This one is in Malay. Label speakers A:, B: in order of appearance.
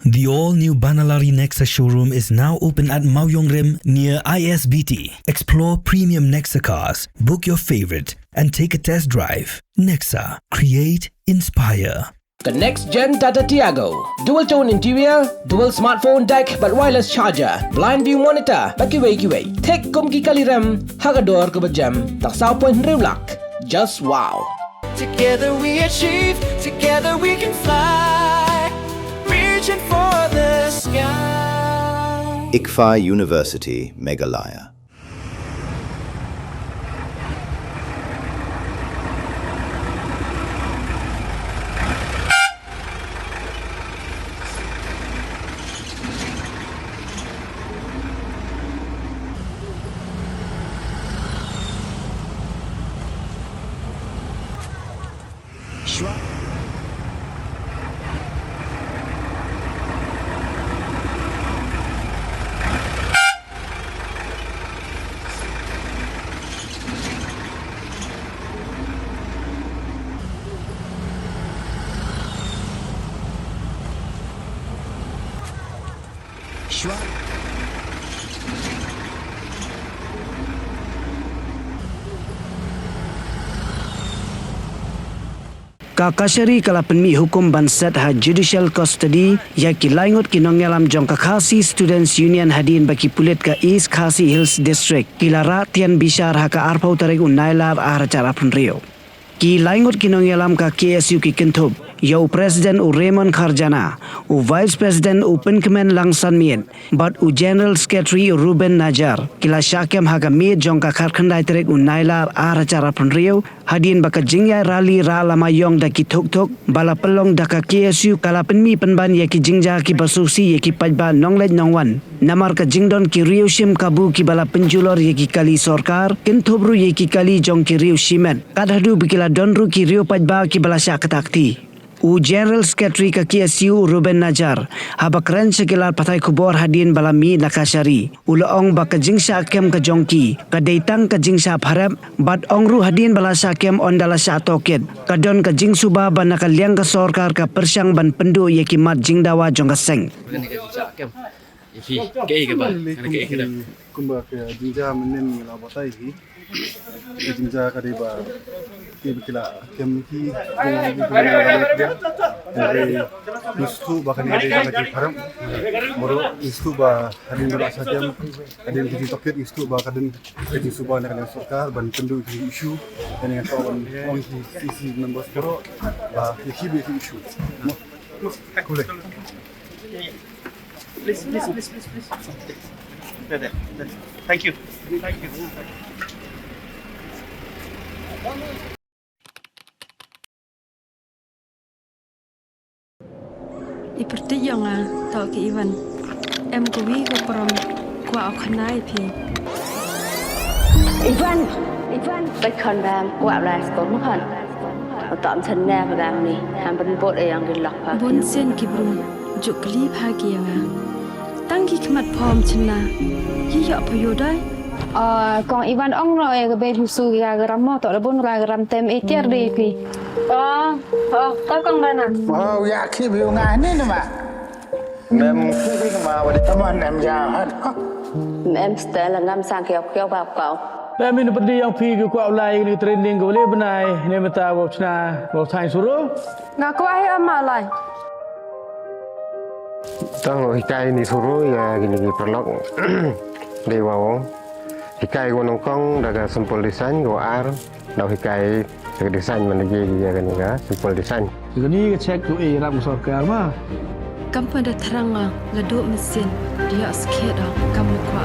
A: The all-new Banalari Nexa showroom is now open at Mauyongrim near ISBT. Explore premium Nexa cars, book your favorite, and take a test drive. Nexa. Create, inspire.
B: The next-gen Tata Tiago. Dual-tone interior, dual smartphone deck but wireless charger, blind view monitor, bakiway. Take kumki kaliram, hagador kubajam, taksao point rewlak. Just wow.
C: Together we achieve, together we can fly, reaching for the sky.
D: ICFA University, Meghalaya.
E: Kakasari kalapan mi hukum bansat ha judicial custody ya ki Ngut ki Nongïalam jong ka Khasi Students Union hadin baki pulit ka East Khasi Hills District kilara tian bishar ha ka arpau tarik unailab ahracara pun rio ki Ngut ki Nongïalam ka KSU ki kentub Yau Presiden u Reuben Kharjana, u Vice President u Penkemen Langsan Mien, but u General Secretary u Reuben Najar, kila Syakem haga Mien jongka Kharkhandai terek u Nailar ahracara penriau, hadin baka jingyai rali ra lama yong daki tok bala pelong daka KSU kala penmi penban ya ki Jingshah ki basusi ya ki pajba nonglej nongwan, namar ka jingdon ki riu shim kabu ki bala penjulor ya ki kali sorkar, kentobru ya ki kali jong ki riu shimen, kadhadu bikila donru ki riu pajba ki bala syak ketakti. U General Secretary ka KSU Reuben Najar habak ren sekilar patai kubor hadin balami nakasari ulaong baka Jingshah kem ka jongki ka Tang ka Jingshah Pharep bat ongru hadin balasa kem ondala sa toket ka don ka Jingsuba ban ka liang ka sorkar ka persyang ban pendu ye kimat jingdawa jong ka seng
F: kumba ke Jingshah menen ngala batai hi Jingshah ka deba kila kemki dari istu bahkan ada lagi haram moro istu bah hadin berasa kem hadin kita tokit istu bah kadin jadi subah nak sorkar ban pendu isu dan dengan kawan on sisi members pro bah hibi isu boleh please thank you
G: Iperti yang tak ke Iwan, kuwi ke perom kuah kenai pi.
H: Iwan, baikkan bang kuah las kau makan. Atau macam ni pada ni, hampir bot yang gelap.
G: Bonsen kibrum, juk keli pagi yang Tangki kemat pom cina, hiyak payudai.
H: Kong Iwan ong roy ke bebu su ga gram mo to bun ga gram tem etiar di pi. Kau kong mana?
I: Oh ya ki biu ngani ni mak. Mem ki ma wadi taman em jahat.
H: Em setelah ngam sang kiau bab kau.
J: Kami ni pergi yang pergi ke kuat ulai ni training ke boleh benai ni mata wapsna wapsai suruh.
G: Ngaku ahi amalai.
K: Tang hikai ni suruh ya gini perlok dewa. Hikai gua nongkong daga sempol desain gua ar dah hikai desain mana je dia kan ya sempol desain.
J: Gini ke cek tu ram sorkar mah.
G: Kamu dah terang laduk mesin dia sikit dah kamu kuat